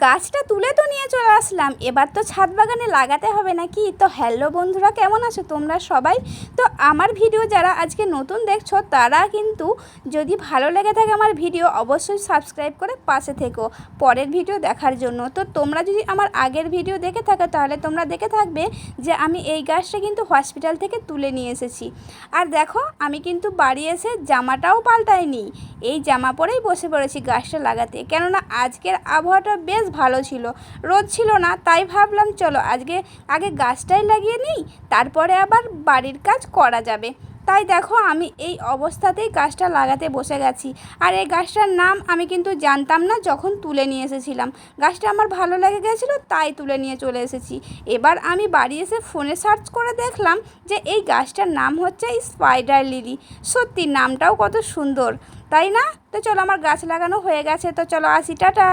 গাছটা তুলে তো নিয়ে চলে আসলাম, এবার তো ছাদ বাগানে লাগাতে হবে নাকি। তো হ্যালো বন্ধুরা, কেমন আছো তোমরা সবাই? তো আমার ভিডিও যারা আজকে নতুন দেখছো তারা কিন্তু যদি ভালো লেগে থাকে আমার ভিডিও অবশ্যই সাবস্ক্রাইব করে পাশে থেকো পরের ভিডিও দেখার জন্য। তো তোমরা যদি আমার আগের ভিডিও দেখে থাকো তাহলে তোমরা দেখে থাকবে যে আমি এই গাছটা কিন্তু হসপিটাল থেকে তুলে নিয়ে এসেছি। আর দেখো আমি কিন্তু বাড়ি এসে জামাটাও পাল্টাইনি, এই জামা পরেই বসে পড়েছি গাছটা লাগাতে, কেননা আজকের আবহাওয়াটা বেশ ভালো ছিল, রোদ ছিল না। তাই ভাবলাম চলো আগে গাছটাই লাগিয়ে নিই, তারপরে আবার বাড়ির কাজ করা যাবে। তাই দেখো আমি এই অবস্থাতেই গাছটা লাগাতে বসে গেছি। আর এই গাছটার নাম আমি কিন্তু জানতাম না যখন তুলে নিয়ে এসেছিলাম। গাছটা আমার ভালো লেগে গেছিলো তাই তুলে নিয়ে চলে এসেছি। এবার আমি বাড়ি এসে ফোনে সার্চ করে দেখলাম যে এই গাছটার নাম হচ্ছে স্পাইডার লিলি। সত্যি নামটাও কত সুন্দর, তাই না? তো চলো আমার গাছ লাগানো হয়ে গেছে, তো চলো আসি, টাটা।